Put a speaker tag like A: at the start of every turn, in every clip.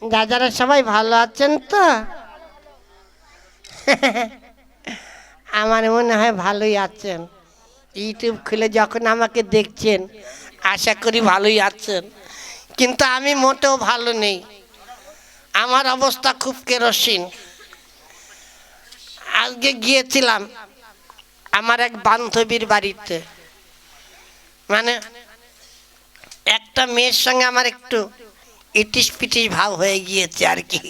A: দাদারা সবাই ভালো আছেন তো? আমার মনে হয় ভালোই আছেন। ইউটিউব খুলে যখন আমাকে দেখছেন আশা করি ভালোই আছেন, কিন্তু আমি মোটেও ভালো নেই। আমার অবস্থা খুব কেরোসিন। আজকে গিয়েছিলাম আমার এক বান্ধবীর বাড়িতে, মানে একটা মেয়ের সঙ্গে আমার একটু ইটিস পিটিস ভাব হয়ে গিয়েছে আর কি।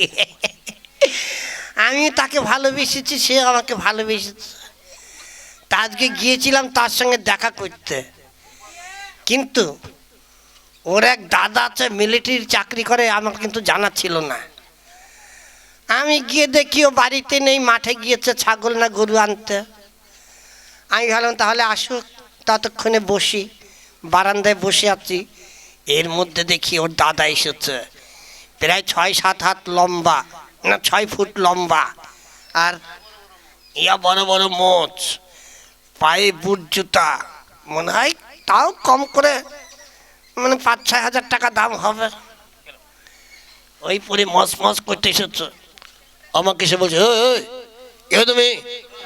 A: আমি তাকে ভালোবেসেছি, সে আমাকে ভালোবেসেছে। তা আজকে গিয়েছিলাম তার সঙ্গে দেখা করতে, কিন্তু ওর এক দাদা আছে, মিলিটারির চাকরি করে, আমার কিন্তু জানা ছিল না। আমি গিয়ে দেখি ও বাড়িতে নেই, মাঠে গিয়েছে ছাগল না গরু আনতে। আমি ভাবলাম তাহলে আসুক, ততক্ষণে বসি। বারান্দায় বসে আছি, এর মধ্যে দেখি ওর দাদা এসেছে, প্রায় 6-7 হাত লম্বা, না 6 ফুট লম্বা, আর ইয়া বড় বড় মোচ, পায়ে বুট জুতা, মনে হয় তাও কম করে মানে 5-6 হাজার টাকা দাম হবে। ওই পরে মস মস করতে এসেছে। আমাকে এসে বলছে, ওই তুমি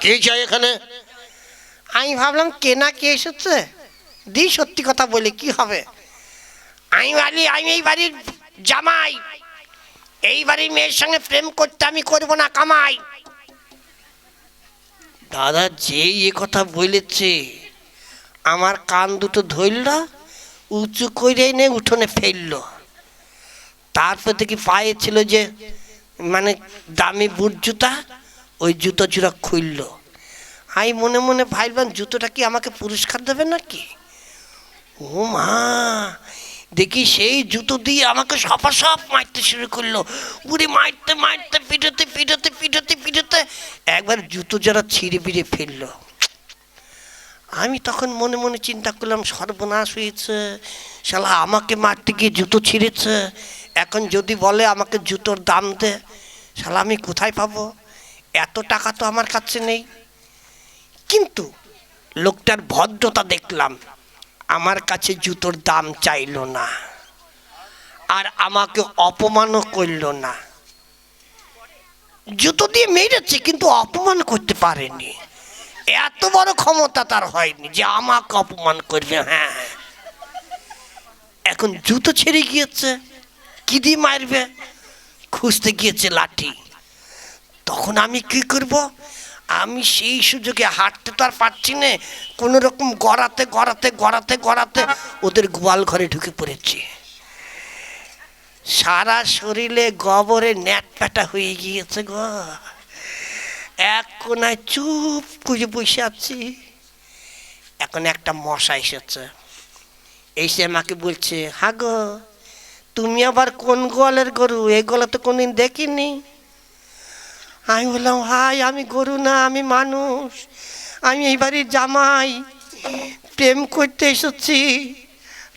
A: কে চাই এখানে? আমি ভাবলাম কে না কে এসেছে, দি সত্যি কথা বলি কি হবে। আমি বলি আমি এই বাড়ির জামাই, এই বাড়ির মেয়ের সঙ্গে প্রেম করতে আমি করবো না কামাই। দাদা যেই এ কথা বলেছে আমার কান দুটো ধরল, উঁচু করে এনে উঠোনে ফেললো। তারপর দেখি পায়ে ছিল যে মানে দামি বুট জুতা, ওই জুতো জোড়া খুলল। আমি মনে মনে ভাবলাম জুতোটা কি আমাকে পুরস্কার দেবে নাকি? ও মা, দেখি সেই জুতো দিয়ে আমাকে সপাসপ মারতে শুরু করলো। উড়ে মারতে মারতে পিটাতে পিটাতে পিটাতে পিটাতে একবার জুতো যারা ছিঁড়ে বিড়ে ফেললো। আমি তখন মনে মনে চিন্তা করলাম সর্বনাশ হয়েছে, শালা আমাকে মারতে গিয়ে জুতো ছিঁড়েছে। এখন যদি বলে আমাকে জুতোর দাম দে, শালা আমি কোথায় পাবো? এত টাকা তো আমার কাছে নেই। কিন্তু লোকটার ভদ্রতা দেখলাম, আমার কাছে জুতোর দাম চাইল না, আর আমাকে অপমানও করল না। জুতো দিয়ে মেরেছে কিন্তু অপমান করতে পারেনি। এত বড় ক্ষমতা তার হয়নি যে আমাকে অপমান করবে। হ্যাঁ, এখন জুতো ছেড়ে গিয়েছে, কি দিয়ে মারবে? খুঁজতে গিয়েছে লাঠি। তখন আমি কি করব? আমি সেই সুযোগে হাঁটতে তো আর পারছি না, কোনো রকম গড়াতে গড়াতে গড়াতে গড়াতে ওদের গোয়াল ঘরে ঢুকে পড়েছি। সারা শরীরে গোবরে ন্যাট প্যাটা হয়ে গিয়েছে গো। এক কোনায় চুপ করে বসে আছি। এখন একটা মশা এসেছে, এসে আমাকে বলছে, হ্যাঁ গো তুমি আবার কোন গোয়ালের গরু? এই গোয়ালে তো কোনদিন দেখিনি। আমি বললাম, হাই আমি গরু না, আমি মানুষ, আমি এই বাড়ির জামাই, প্রেম করতে এসেছি,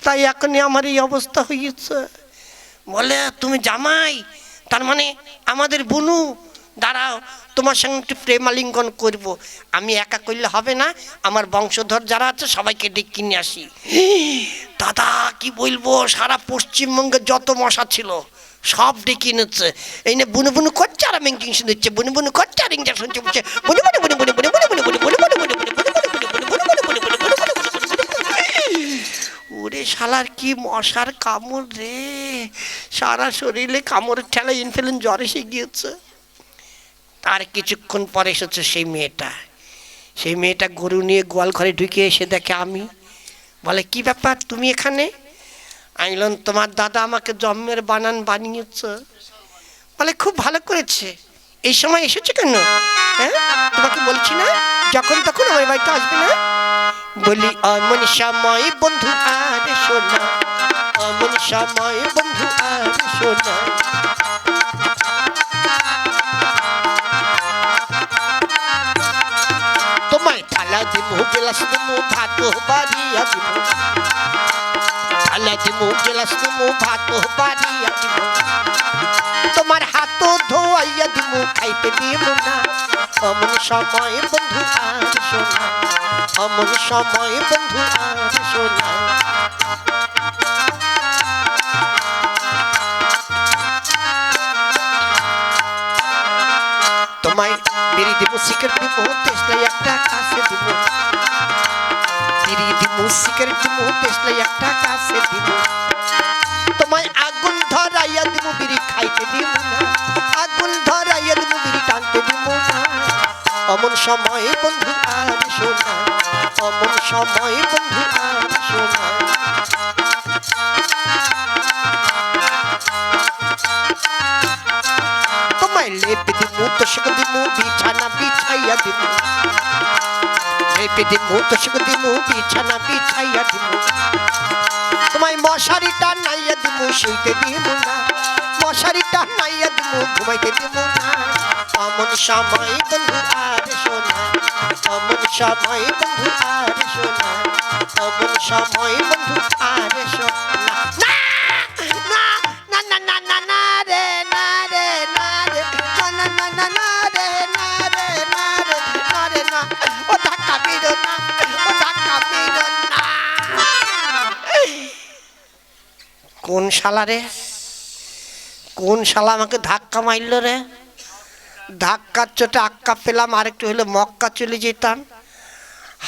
A: তাই এখনই আমার এই অবস্থা হয়েছে। বলে তুমি জামাই, তার মানে আমাদের বুনু, দাঁড়াও তোমার সঙ্গে একটু প্রেমালিঙ্গন করবো। আমি একা করলে হবে না, আমার বংশধর যারা আছে সবাইকে ডেকে নিয়ে আসি। দাদা কি বলবো, সারা পশ্চিমবঙ্গে যত মশা ছিল সব ডেকে এনেছে। এই না বুনু বুনু করছে আর আমি ইঞ্জেকশন দিচ্ছে, বুনু বুনু করছে আর ইঞ্জেকশন দিচ্ছে, বুনু বুনু বুনু বুনু বুনু বুনু বুনু বুনু বুনু বুনু বুনু বুনু। ওরে শালার কি মশার কামড় রে, সারা শরীরে কামড়ের ঠেলা ইনফ্লুয়েঞ্জা জ্বর এসে গিয়েছে। তার কিছুক্ষণ পরে এসেছে সেই মেয়েটা। সেই মেয়েটা গরু নিয়ে গোয়াল ঘরে ঢুকে এসে দেখে আমি, বলে কি ব্যাপার তুমি এখানে? আমি বললাম তোমার দাদা আমাকে জন্মের বানান বানিয়েছে। বলে খুব ভালো করেছে, এই সময় এসেছে কেন? হ্যাঁ তোমাকে বলছি না যখন তখন আমার বাড়িতে আসবে না। বলি এমন সময় বন্ধু আর শোনা, এমন সময় বন্ধু আর শোনা। তোমায় থালা দিমু গেলাস দিমু ভাত বাড়িয়া দিমু, থালা দিমু গেলাস দিমু ভাত বাড়িয়া দিমু, তোমার হাত ধোয়াইয়া দিমু খাইতে দিব না অমন সময় বন্ধু আর শোনা অমন সময় বন্ধু আর শোনা তোমায় বিড়ি দিব সিগারেট দিব তেজলাই একটা কাছে দিব বিড়ি দিব সিগারেট দিব তেজলাই একটা কাছে দিব তোমায় আগুন ধরাইয়া দিব বিড়ি খাইতে দিব না আগুন ধরাইয়া দিব বিড়ি টানতে দিব না অমন সময় বন্ধু আর শোনা অমন সময় বন্ধু আর শোনা তোমায় লেপে দিব তোষক দিব বিছানা বিছাইয়া দিব লেপে দিব তোষক দিব বিছানা বিছাইয়া দিব তোমায় মশারি টানাইয়া দিব শুইতে দিব না মশারি টানাইয়া দিব ঘুমাইতে দিব না অমন সময় বন্ধু আর শোনা অমন সময় বন্ধু আর শোনা অমন সময় বন্ধু আর শোনা না না না না না না রে না রে না রে না না না না না রে না রে না রে না রে না ও ধাক্কা মেরো না ও ধাক্কা মেরো না কোন শালা রে কোন শালা আমাকে ধাক্কা মারল রে ধাক্কার চোটে আক্কা পেলাম আরেকটু হলে মক্কা চলে যেতাম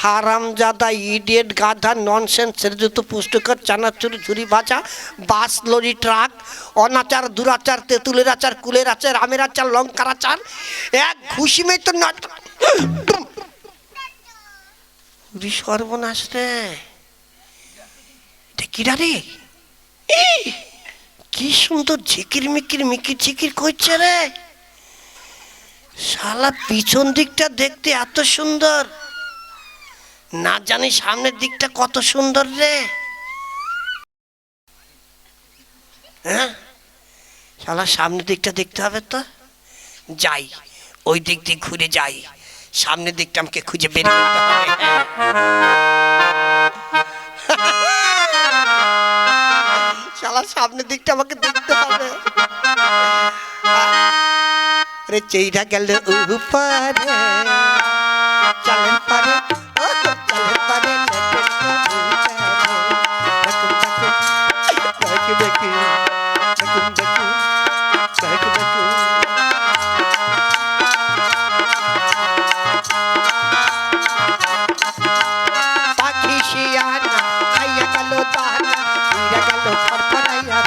A: হারামজাদা ইডিয়েট গাধা ননসেন্সের যত পুষ্টকর চানাচুর ঝুরি ভাজা বাস লরি ট্রাক অনাচার দুরাচার তেঁতুলের আচার কুলের আচার আমের আচার লঙ্কার আচার এক ঘুষি মেয়ে তো সর্বনাশ রে এটা কিরা রে কি সুন্দর ঝিকির মিকির মিকির ঝিকির করছে রে শালা পিছন দিকটা দেখতে এত সুন্দর না জানি সামনের দিকটা কত সুন্দর রে হ্যাঁ শালা সামনের দিকটা দেখতে হবে তো যাই ওই দিক দিয়ে ঘুরে যাই সামনের দিকটা আমাকে খুঁজে বের করতে হবে শালা সামনের দিকটা আমাকে দেখতে হবে রে চেইরা গেল উপরে চালের পারে চালের পারে পাখি শিয়ানা খাইয়া গেল দানা উড়ে গেল ফরফরাইয়া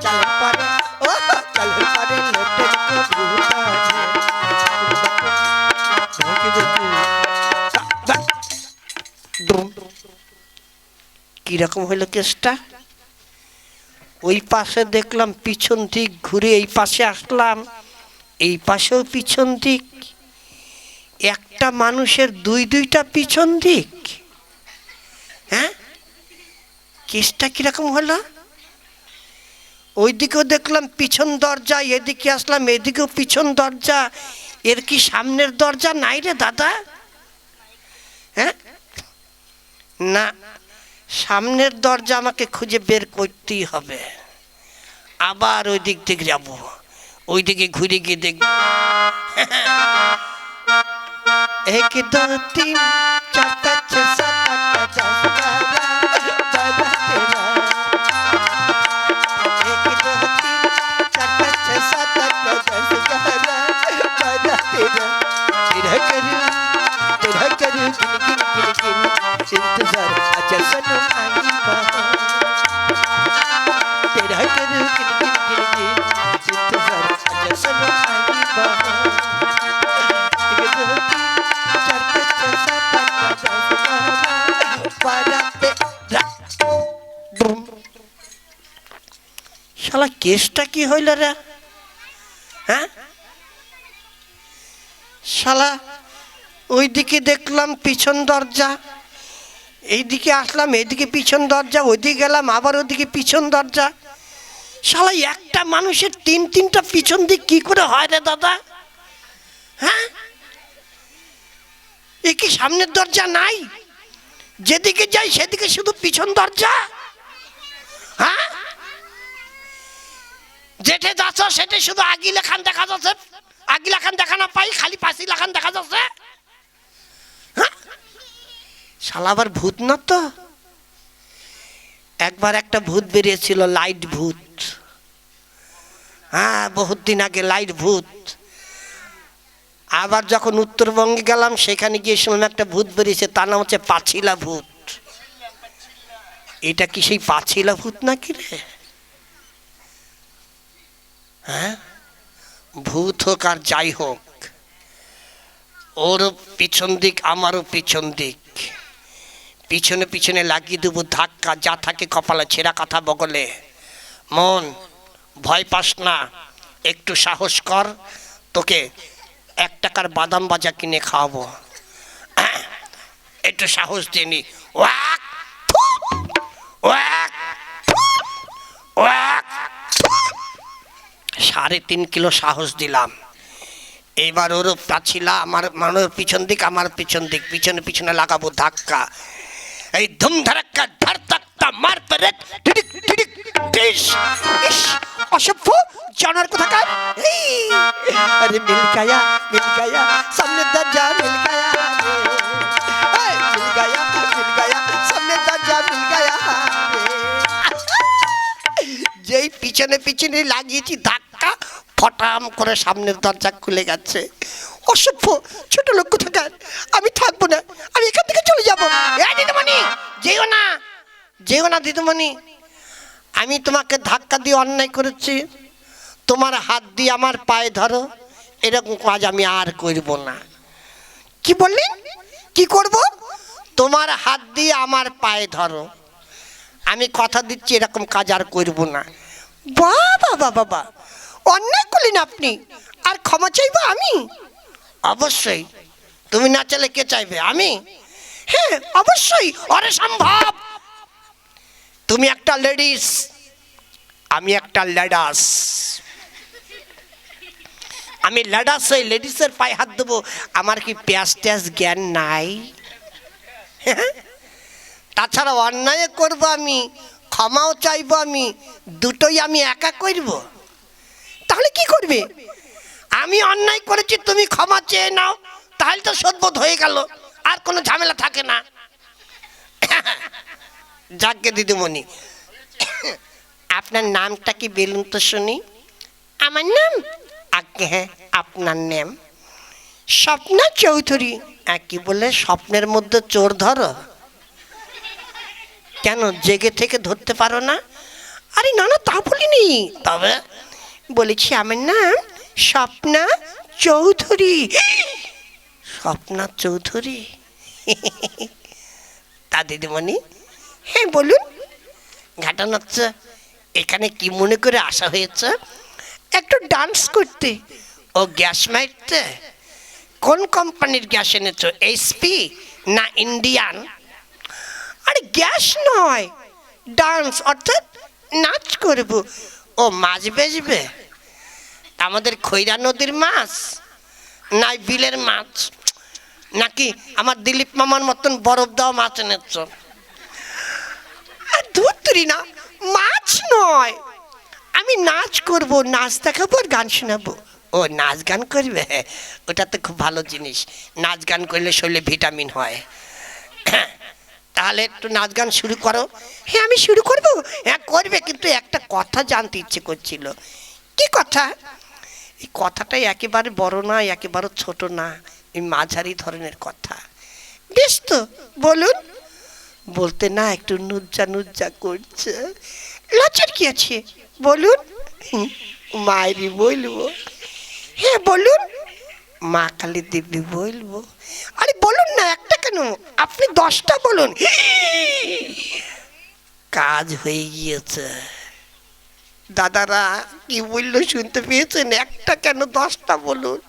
A: চালের পারে ও চালের পারে লোটের কিরকম হইলো কেসটা ওই পাশে দেখলাম পিছন দিক ঘুরে এই পাশে আসলাম এই পাশেও পিছন দিক একটা মানুষের দুইটা পিছন দিক হ্যাঁ কেসটা কিরকম হলো ওইদিকেও দেখলাম পিছন দরজা এদিকে আসলাম এদিকেও পিছন দরজা এর কি সামনের দরজা নাই রে দাদা হ্যাঁ না সামনের দরজা আমাকে খুঁজে বের করতেই হবে আবার ওই দিক থেকে যাবো ওই দিকে ঘুরে গিয়ে দেখব 1 2 3 4 5 6 7 8 9 শালা কেসটা কি হইল রে হ্যাঁ শালা ওইদিকে দেখলাম পিছন দরজা এইদিকে আসলাম এইদিকে পিছন দরজা ওইদিকে গেলাম আবার ওইদিকে পিছন দরজা শালা একটা মানুষের তিনটা পিছন দিক কি করে হয় রে দাদা হ্যাঁ এ কি সামনের দরজা নাই যেদিকে যাই সেদিকে শুধু পিছন দরজা হ্যাঁ যে যেটে যাচ্ছ সেটে শুধু আগি লেখান দেখা যাচ্ছে, আগি লেখান দেখা না পাই, খালি পাঁচি লেখান দেখা যাচ্ছে। শালা আবার ভূত না তো? একবার একটা ভূত বেরিয়েছিল, লাইট ভূত। হ্যাঁ, বহুত দিন আগে লাইট ভূত। আবার যখন উত্তরবঙ্গে গেলাম সেখানে গিয়ে শুনলাম একটা ভূত বেরিয়েছে, তার নাম হচ্ছে পাছিলা ভূত। এটা কি সেই পাছিলা ভূত নাকি রে? হ্যাঁ, ভূত হোক আর যাই হোক, ওরও পিছন দিক আমারও পিছন দিক, পিছনে পিছনে লাগিয়ে দেবো ধাক্কা, যা থাকে কপালে, ছেঁড়া কথা বগলে। মন, ভয় পাস না, একটু সাহস কর, তোকে 1 টাকার বাদাম বাজা কিনে খাওয়াবো। একটু সাহস দিনি। 3.5 কিলো সাহস দিলাম। এবার ওরও পাছিলা, আমার মানে পিছন দিক আমার পিছন দিক, পিছনে পিছনে লাগাবো ধাক্কা। এই ধুম ধাক্কা ধার ধাক্কা মার পেরে অসভ্য জানার কথা কার। আরে মিল গায়া সামনে দরজা, মিল গায়া সামনে দরজা, মিল গায়া। যেই পিছনে পিছনে লাগিয়েছি ধাক্কা, ফটাম করে সামনের দরজা খুলে গেছে। অসভ্য ছোট লোক কোথাকার, আমি থাকবো না, আমি এখান থেকে চলে যাবো। দিদিমণি যেও না, যেও না দিদিমণি, আমি তোমাকে ধাক্কা দিয়ে অন্যায় করেছি, তোমার হাত দিয়ে আমার পায়ে ধরো, এরকম কাজ আমি আর করব না। কি বললেন? কি করব? তোমার হাত দিয়ে আমার পায়ে ধরো, আমি কথা দিচ্ছি এরকম কাজ আর করব না। বাবা বাবা বাবা, অন্যায় করলেন আপনি, আর ক্ষমা চাইবো আমি? অবশ্যই, তুমি না চাইলে কে চাইবে? আমি? হ্যাঁ অবশ্যই। অরে সম্ভব, তুমি একটা লেডিস, আমি একটা লেডাস। আমি লেডাস হয়ে লেডিসের পায়ে হাত দেবো, আমার কি প্যাস ট্যাস জ্ঞান নাই? তাছাড়া অন্যায় করব আমি, ক্ষমাও চাইবো আমি, দুটোই আমি একা করব। তাহলে কি করবে? আমি অন্যায় করেছি, তুমি ক্ষমা চেয়ে নাও, তাহলে তো সদবোধ হয়ে গেল, আর কোনো ঝামেলা থাকে না। যাকে দিদিমণি, আপনার নামটা কি বলুন তো শুনি? আমার নাম? আগে হ্যাঁ, আপনার নাম? স্বপ্না চৌধুরী। কি বলে স্বপ্নের মধ্যে চোর ধরো? কেন জেগে থেকে ধরতে পারো না? আরে না না, তা বলিনি, তবে বলেছি আমার নাম স্বপ্না চৌধুরী। স্বপ্না চৌধুরী? তা দিদিমণি? হ্যাঁ বলুন। ঘাটা নাচছ, এখানে কি মনে করে আসা হয়েছে? একটু ডান্স করতে। ও গ্যাস মারতে? কোন কোম্পানির গ্যাস এনেছো, এইচপি না ইন্ডিয়ান? আরে গ্যাস নয়, ডান্স অর্থাৎ নাচ করব। ও মাছ বেচবে? আমাদের খৈরা নদীর মাছ না বিলের মাছ, নাকি আমার দিলীপ মামার মতন বরফ দেওয়া মাছ এনেছ? ধুত্তরি না, মাছ নয়, আমি নাচ করব, নাচ দেখাবো আর গান শোনাবো। ও নাচ গান করবে? ওটা তো খুব ভালো জিনিস, নাচ গান করলে শরীরে ভিটামিন হয়। তাহলে একটু নাচ গান শুরু করো। হ্যাঁ আমি শুরু করবো। হ্যাঁ করবে, কিন্তু একটা কথা জানতে ইচ্ছে করছিল। কি কথা? এই কথাটাই একেবারে বড় না, একেবারে ছোট না, এই মাঝারি ধরনের কথা। বেশ তো বলুন। বলতে না একটু নুজ্জা নুজ্জা করছে। লজ্জার কি আছে, বলুন। মায়েরই বলবো? হ্যাঁ বলুন। মা কালী দেবী বলবো? আরে বলুন না, একটা কেন, আপনি 10টা বলুন। কাজ হয়ে গিয়েছে। দাদারা কি বললো শুনতে পেয়েছেন? একটা কেন 10টা বলুন।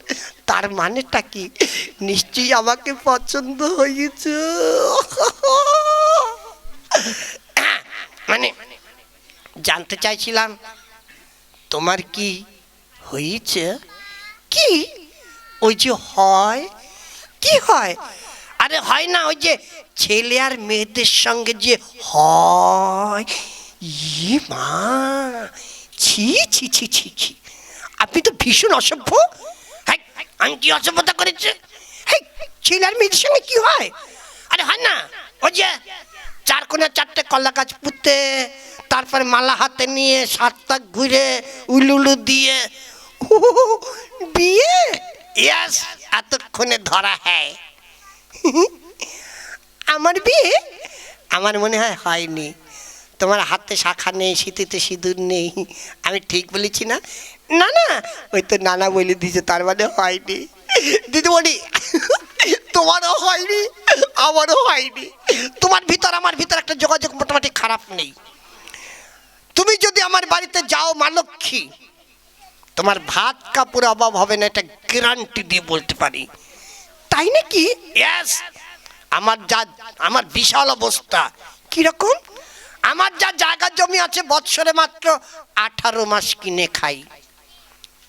A: তার মানেটা কি? নিশ্চয়ই আমাকে পছন্দ হয়েছে। মানে জানতে চাইছিলাম তোমার কি হয়েছে? কি? ওই যে হয়, কি হয়? আরে হয় না, ওই যে ছেলে আর মেয়েদের সঙ্গে যে হয়। ই মা, ছি ছি ছি ছি ছি, আপনি তো ভীষণ অসভ্য। হ্যাঁ, আমি কি অসভ্যতা করেছি? হ্যাঁ, ছেলের মেয়েদের সঙ্গে কি হয়? আরে হয় না, ওই যে চার কোণে চারটে কলা গাছ পুঁতে, তারপরে মালা হাতে নিয়ে সাতটা ঘুরে উলুলু দিয়ে বিয়ে। ইয়াস, এতক্ষণে ধরা। হ্যাঁ, আমার বিয়ে আমার মনে হয় হয়নি। তোমার হাতে শাখা নেই, শীতেতে সিঁদুর নেই। আমি ঠিক বলেছি না? না না, ওই তো নানা বলে দিয়েছে, তার মানে হয়নি। দিদিমণি, তোমারও হয়নি, আমারও হয়নি। তোমার ভিতর আমার ভিতর একটা যোগাযোগ মোটামুটি খারাপ নেই। তুমি যদি আমার বাড়িতে যাও মা লক্ষ্মী, তোমার ভাত কাপড় অভাব হবে না, এটা গ্যারান্টি দিয়ে বলতে পারি। তাই নাকি? ইয়েস। আমার বিশাল অবস্থা। কিরকম? আমার যা জায়গা জমি আছে, বৎসরে মাত্র 18 মাস কিনে খাই,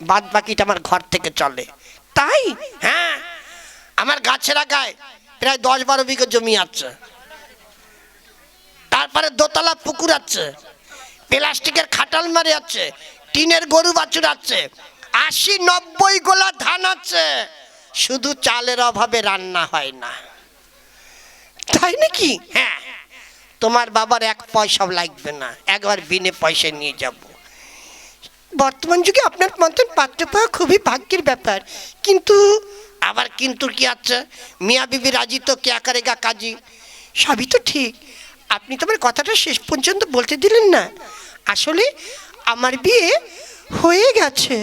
A: বাদ বাকিটা আমার ঘর থেকে চলে। তাই? হ্যাঁ, আমার গাছের আগায় প্রায় 10-12 বিঘা জমি আছে, তারপরে দোতলা পুকুর আছে, প্লাস্টিকের খাটাল মারি আছে, টিনের গরু বাছুর আছে, 80-90 গোলা ধান আছে। শুধু চালের অভাবে রান্না হয় না। তাই নাকি? হ্যাঁ, তোমার বাবার 1 পয়সাও লাগবে না, একবার বিনে পয়সা নিয়ে যাব। বর্তমান যুগে আপনার মতন পাত্র পাওয়া খুবই ভাগ্যের ব্যাপার। কিন্তু আবার কিন্তু কি আছে? মিয়া বিবি রাজি তো কে করেগা কাজী। সবই তো ঠিক, আপনি তো আমার কথাটা শেষ পর্যন্ত বলতে দিলেন না। আসলে আমার বিয়ে হয়ে গেছে।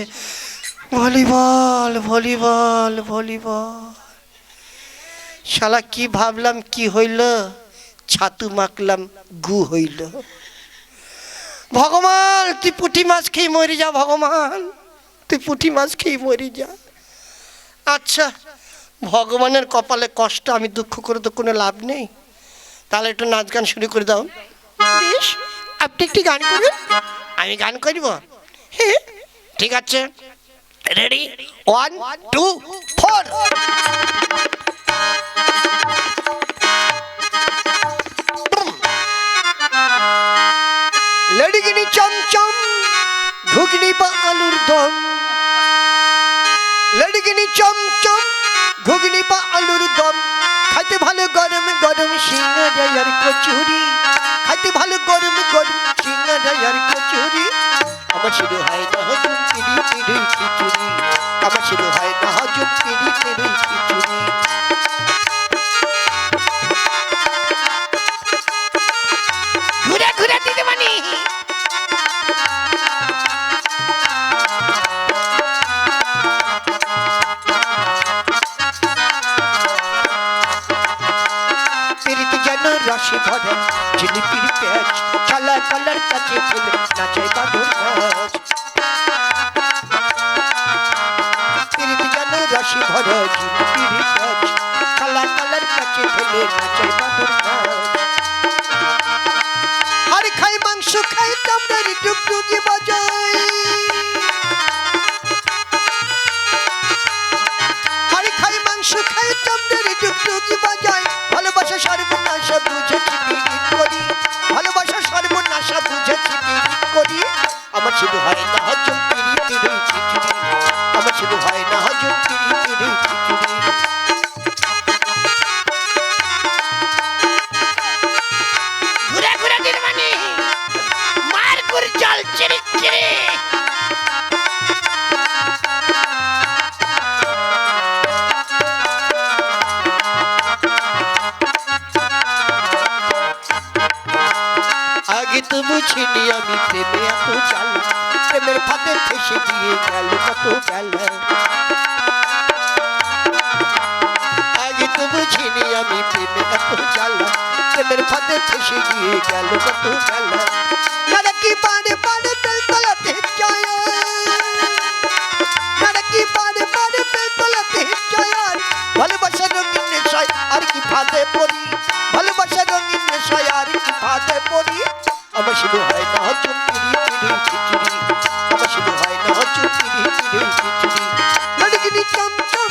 A: Volleyball volleyball volleyball. শালা কি ভাবলাম কি হইল, ছাতু মাখলাম গু হইল। ভগবান, তুই পুঁটি মাছ খেয়ে মরে যা, ভগবান তুই পুঁটি মাছ খেয়ে মরে যা। আচ্ছা, ভগবানের কপালে কষ্ট, আমি দুঃখ করে তো কোনো লাভ নেই। তাহলে একটু নাচ গান শুরু করে দাও। বেশ, আপনি একটি গান করবেন, আমি গান করব। হ্যাঁ ঠিক আছে, রেডি? 1 2 4। লড়গিনি চমচম ঘুগনি বা আলুর দম, লড়গিনি চমচম ঘুগনি বা আলুর দম, খাইতে ভালো গরম গরম সিঙ্গারা আর কচুরি, খাইতে ভালো গরম গরম সিঙ্গারা আর কচুরি। আমার শুরু হয় না হজম পিড়ি পিড়ি খিচুড়ি, আমার শুরু হয় না হজম পিড়ি পিড়ি খিচুড়ি। ঘুরে ঘুরে দিতে মানি। রসে ভরা জিলিপির প্যাচ, কালা কালার কাছে ফেলে নাচে বাদর নাচ। রসে ভরা জিলিপির প্যাচ, কালা কালার কাছে ফেলে নাচে বাদর নাচ। আর খাই মাংস খাই চামড়ার টুকটুকি বাজায়, আর খাই মাংস খাই চামড়ার টুকটুকি বাজায়। ভালোবাসা সর্বনাশা বুঝেছি পিড়িত করি, ভালোবাসা সর্বনাশা বুঝেছি পিড়িত করি। আমার শুধু হয় না হজম পিড়ি পিড়ি খিচুড়ি, আমার শুধু হয় না হজম পিড়ি পিড়ি খিচুড়ি। ঘুরে ঘুরে দিন মানে মার করে জল চিরি চিরি। আগে তো বুঝিনি আমি প্রেমে এত জ্বালা, প্রেমের ফাঁদে ফেসে দিয়ে গেল কত বেলা। আগে তো বুঝিনি আমি প্রেমে এত জ্বালা, প্রেমের ফাঁদে ফেসে দিয়ে গেল কত বেলা। নারা কি পারে পারে তেল তলাতে যায়, নারা কি পারে পারে তেল তলাতে যায়। ভালোবাসা রঙিন নেশায় আর কি ফাঁদে পড়ি, ভালোবাসা রঙিন নেশায় আর কি ফাঁদে পড়ি। আমার শুধু হয় না হজম পিড়ি পিড়ি খিচুড়ি, আমার শুধু হয় না হজম পিড়ি পিড়ি খিচুড়ি। লড়গিনি চমচম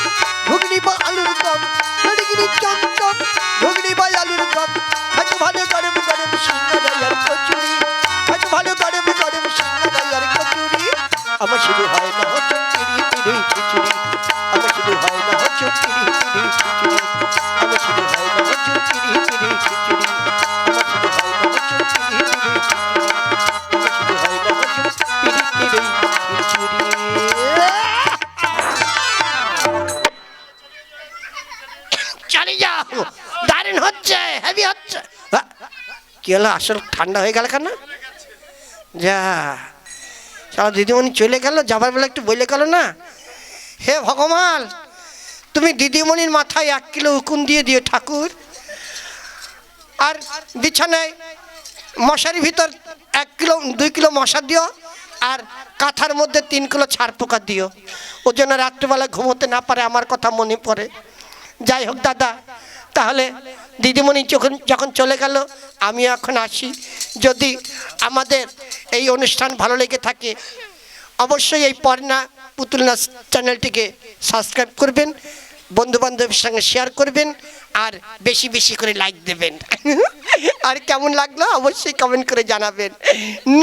A: ঘুগনি বা আলুর দম, লড়গিনি চমচম ঘুগনি বা আলুর দম, খাইতে ভালো গরম গরম সিঙ্গারা আর কচুরি, খাইতে ভালো গরম গরম সিঙ্গারা আর কচুরি। কি হলো, আসল ঠান্ডা হয়ে গেল কেন? যা সারা দিদিমণি চলে গেল, যাবার বেলা একটু বলে গেল না, হে ভগবান তুমি দিদিমণির মাথায় 1 কিলো উকুন দিয়ে দিও ঠাকুর, আর বিছানায় মশারির ভিতর 1 কিলো 2 কিলো মশা দিও, আর কাঁথার মধ্যে 3 কিলো ছাড় পোকা দিও, ও যেন রাত্রিবেলা ঘুমোতে না পারে, আমার কথা মনে পড়ে। যাই হোক দাদা, তাহলে দিদিমণি যখন চলে গেল আমি এখন আসি। যদি আমাদের এই অনুষ্ঠান ভালো লেগে থাকে অবশ্যই এই পর্ণা পুতুল নাচ চ্যানেলটিকে সাবস্ক্রাইব করবেন, বন্ধুবান্ধবের সঙ্গে শেয়ার করবেন, আর বেশি বেশি করে লাইক দেবেন। আর কেমন লাগলো অবশ্যই কমেন্ট করে জানাবেন।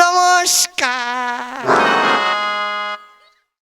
A: নমস্কার।